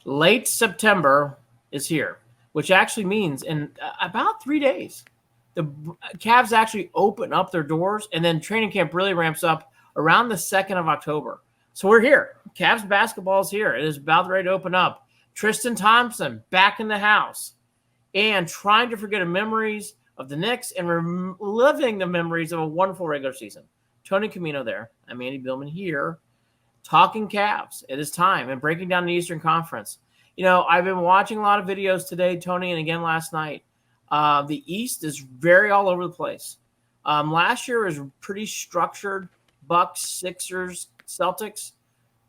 Late September is here, which actually means in about 3 days, the Cavs actually open up their doors, and then training camp really ramps up around the 2nd of October. So we're here. Cavs basketball is here. It is about ready to open up. Tristan Thompson back in the house and trying to forget the memories of the Knicks and reliving the memories of a wonderful regular season. Tony Camino there. I'm Andy Billman here, talking Cavs. It is time and breaking down the Eastern Conference. I've been watching a lot of videos today, Tony, and again last night. The East is very all over the place. Last year was pretty structured. Bucks, Sixers, Celtics.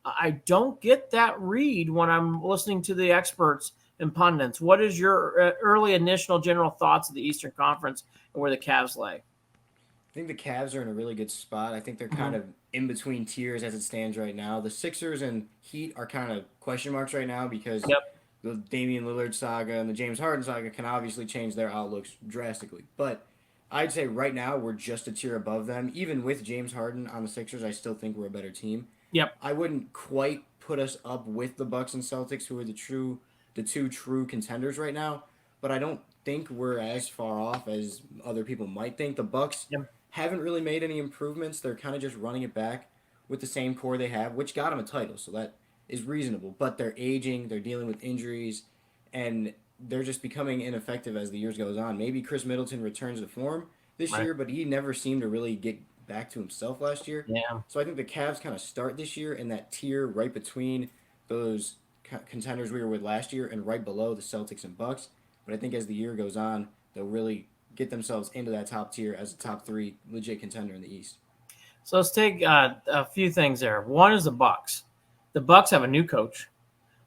I don't get that read when I'm listening to the experts and pundits. What is your early initial general thoughts of the Eastern Conference and where the Cavs lay? I think the Cavs are in a really good spot. I think they're kind of in between tiers as it stands right now. The Sixers and Heat are kind of question marks right now because Yep. the Damian Lillard saga and the James Harden saga can obviously change their outlooks drastically. But I'd say right now we're just a tier above them. Even with James Harden on the Sixers, I still think we're a better team. Yep. I wouldn't quite put us up with the Bucks and Celtics, who are the two true contenders right now. But I don't think we're as far off as other people might think. The Bucks Yep. haven't really made any improvements. They're kind of just running it back with the same core they have, which got them a title, so that is reasonable. But they're aging, they're dealing with injuries, and they're just becoming ineffective as the years goes on. Maybe Chris Middleton returns to form this Right. year, but he never seemed to really get back to himself last year. Yeah. So I think the Cavs kind of start this year in that tier right between those contenders we were with last year and right below the Celtics and Bucks. But I think as the year goes on, they'll really get themselves into that top tier as a top three legit contender in the East. So let's take a few things there. One is the Bucks. The Bucks have a new coach.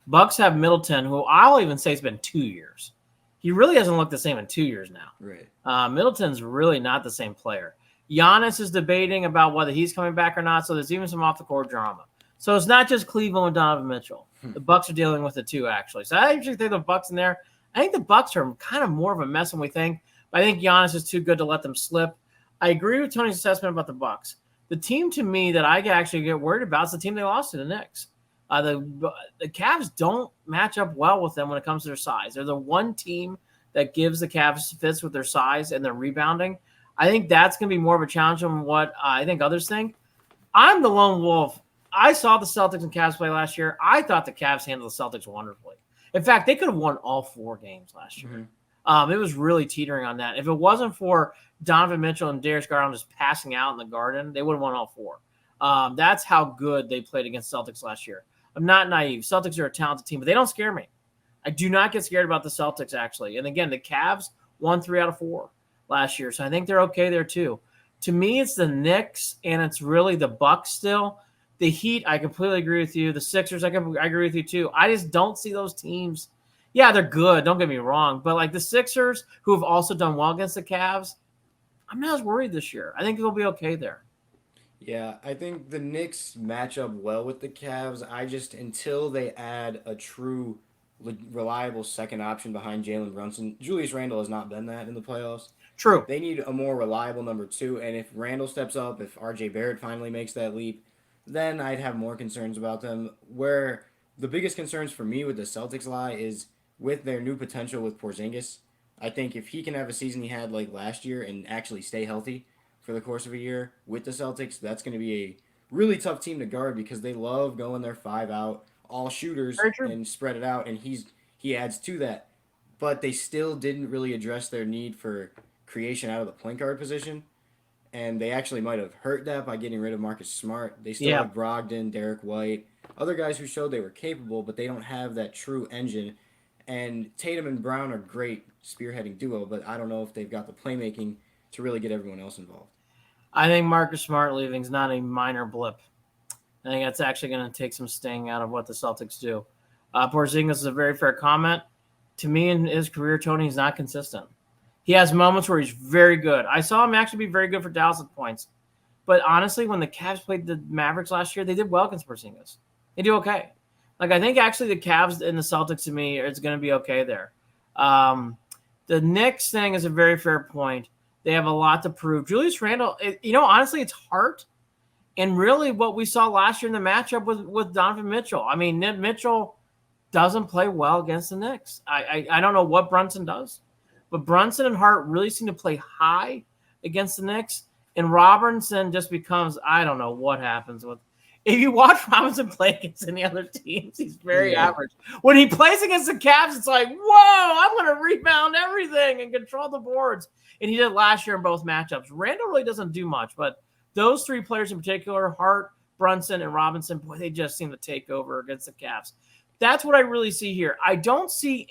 Bucks have Middleton, who I'll even say it's been 2 years. He really hasn't looked the same in 2 years now. Right. Middleton's really not the same player. Giannis is debating about whether he's coming back or not, so there's even some off-the-court drama. So it's not just Cleveland with Donovan Mitchell. The Bucks are dealing with it too, actually. So I actually think the Bucks in there. I think the Bucks are kind of more of a mess than we think. But I think Giannis is too good to let them slip. I agree with Tony's assessment about the Bucks. The team to me that I actually get worried about is the team they lost to, the Knicks. The Cavs don't match up well with them when it comes to their size. They're the one team that gives the Cavs fits with their size and their rebounding. I think that's going to be more of a challenge than what I think others think. I'm the lone wolf. I saw the Celtics and Cavs play last year. I thought the Cavs handled the Celtics wonderfully. In fact, they could have won all 4 games last year. It was really teetering on that. If it wasn't for Donovan Mitchell and Darius Garland just passing out in the Garden, they would have won all 4. That's how good they played against Celtics last year. I'm not naive. Celtics are a talented team, but they don't scare me. I do not get scared about the Celtics, actually. And again, the Cavs won 3 out of 4 last year, so I think they're okay there too. To me, it's the Knicks, and it's really the Bucks still. The Heat, I completely agree with you. The Sixers, I agree with you too. I just don't see those teams. Yeah, they're good. Don't get me wrong. But like the Sixers, who have also done well against the Cavs, I'm not as worried this year. I think they'll be okay there. Yeah, I think the Knicks match up well with the Cavs. I just, until they add a true reliable second option behind Jalen Brunson, Julius Randle has not been that in the playoffs. True. They need a more reliable number two. And if Randall steps up, if RJ Barrett finally makes that leap, then I'd have more concerns about them. Where the biggest concerns for me with the Celtics lie is with their new potential with Porzingis. I think if he can have a season he had like last year and actually stay healthy for the course of a year with the Celtics, that's going to be a really tough team to guard because they love going their 5 out, all shooters, Very true. and spread it out. And he adds to that. But they still didn't really address their need for creation out of the point guard position. And they actually might have hurt that by getting rid of Marcus Smart. They still Yeah. have Brogdon, Derek White, other guys who showed they were capable, but they don't have that true engine. And Tatum and Brown are great spearheading duo, but I don't know if they've got the playmaking to really get everyone else involved. I think Marcus Smart leaving is not a minor blip. I think that's actually going to take some sting out of what the Celtics do. Porzingis is a very fair comment. To me, in his career, Tony is not consistent. He has moments where he's very good. I saw him actually be very good for Dallas at points. But honestly, when the Cavs played the Mavericks last year, they did well against Porzingis. They do okay. Like, I think actually the Cavs and the Celtics, to me, it's going to be okay there. The Knicks thing is a very fair point. They have a lot to prove. Julius Randle, honestly, it's heart. And really what we saw last year in the matchup with Donovan Mitchell. I mean, Mitchell doesn't play well against the Knicks. I don't know what Brunson does, but Brunson and Hart really seem to play high against the Knicks, and Robinson just becomes, I don't know what happens with. If you watch Robinson play against any other teams, he's very average. When he plays against the Cavs, it's like, whoa, I'm going to rebound everything and control the boards. And he did last year in both matchups. Randall really doesn't do much, but those three players in particular, Hart, Brunson, and Robinson, boy, they just seem to take over against the Cavs. That's what I really see here. I don't see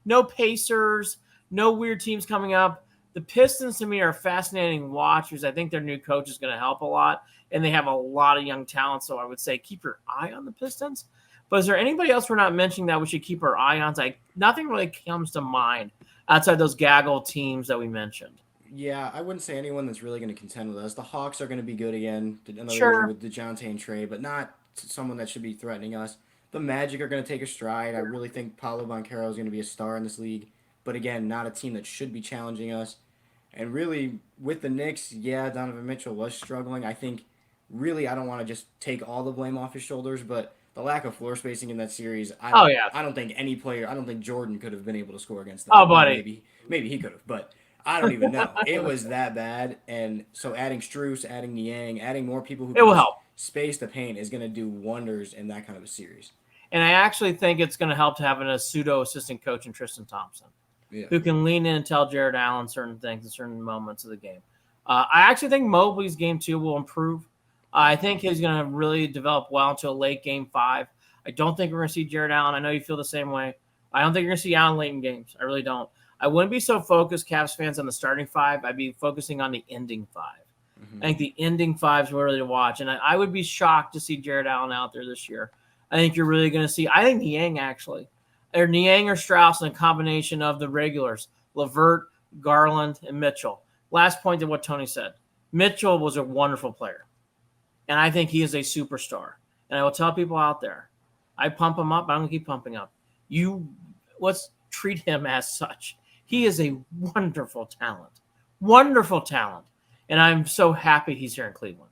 no Pacers, no weird teams coming up. The Pistons, to me, are fascinating watchers. I think their new coach is going to help a lot, and they have a lot of young talent, so I would say keep your eye on the Pistons. But is there anybody else we're not mentioning that we should keep our eye on? Nothing really comes to mind outside those gaggle teams that we mentioned. Yeah, I wouldn't say anyone that's really going to contend with us. The Hawks are going to be good again. Another Sure. year with DeJounte and Trey, but not someone that should be threatening us. The Magic are going to take a stride. I really think Paolo Banchero is going to be a star in this league. But again, not a team that should be challenging us. And really, with the Knicks, yeah, Donovan Mitchell was struggling. I think, really, I don't want to just take all the blame off his shoulders, but the lack of floor spacing in that series, I don't think any player, I don't think Jordan could have been able to score against them. Oh, buddy. Maybe he could have, but I don't even know. It was that bad. And so adding Strus, adding Niang, adding more people who will help space the paint is going to do wonders in that kind of a series. And I actually think it's going to help to have a pseudo assistant coach in Tristan Thompson, who can lean in and tell Jared Allen certain things in certain moments of the game. I actually think Mobley's game 2 will improve. I think he's going to really develop well into a late game 5. I don't think we're going to see Jared Allen. I know you feel the same way. I don't think you're going to see Allen late in games. I really don't. I wouldn't be so focused, Cavs fans, on the starting 5. I'd be focusing on the ending 5. I think the ending 5 is really to watch. And I would be shocked to see Jared Allen out there this year. I think you're really going to see – I think Niang actually. Or Niang or Strauss in a combination of the regulars, LeVert, Garland, and Mitchell. Last point to what Tony said. Mitchell was a wonderful player. And I think he is a superstar. And I will tell people out there, I pump him up. I'm going to keep pumping up. Let's treat him as such. He is a wonderful talent. Wonderful talent. And I'm so happy he's here in Cleveland.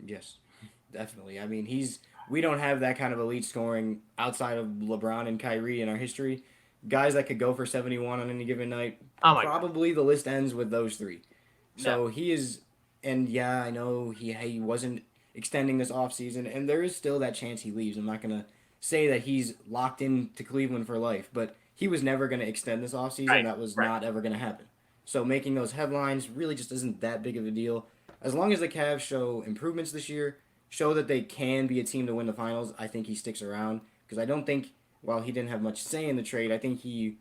Yes, definitely. I mean, we don't have that kind of elite scoring outside of LeBron and Kyrie in our history. Guys that could go for 71 on any given night. Probably the list ends with those three. So he is, and yeah, I know he wasn't extending this offseason, and there is still that chance he leaves. I'm not going to say that he's locked into Cleveland for life, but he was never going to extend this offseason. Right. That was not ever going to happen. So making those headlines really just isn't that big of a deal. As long as the Cavs show improvements this year, show that they can be a team to win the finals, I think he sticks around. Because I don't think, while he didn't have much say in the trade, I think he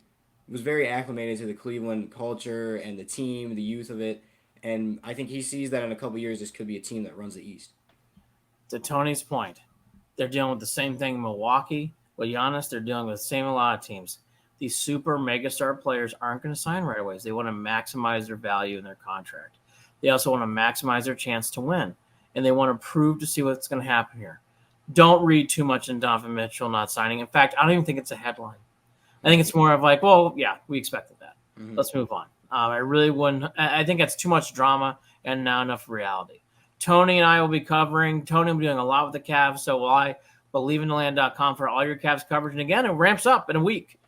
was very acclimated to the Cleveland culture and the team, the youth of it. And I think he sees that in a couple years, this could be a team that runs the East. To Tony's point, they're dealing with the same thing in Milwaukee. With Giannis, they're dealing with the same a lot of teams. These super megastar players aren't going to sign right away. They want to maximize their value in their contract. They also want to maximize their chance to win. And they want to prove to see what's going to happen here. Don't read too much in Donovan Mitchell not signing. In fact, I don't even think it's a headline. I think it's more of like, well, yeah, we expected that. Mm-hmm. Let's move on. I really wouldn't. I think that's too much drama and not enough reality. Tony and I will be covering. Tony will be doing a lot with the Cavs, so will I. BelieveInTheLand.com for all your Cavs coverage. And again, it ramps up in a week.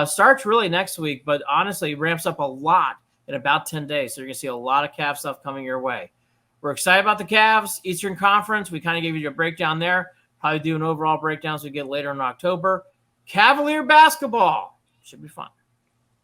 Starts really next week, but honestly, it ramps up a lot in about 10 days. So you're going to see a lot of Cavs stuff coming your way. We're excited about the Cavs, Eastern Conference. We kind of gave you a breakdown there. Probably do an overall breakdown as we get later in October. Cavalier basketball should be fun.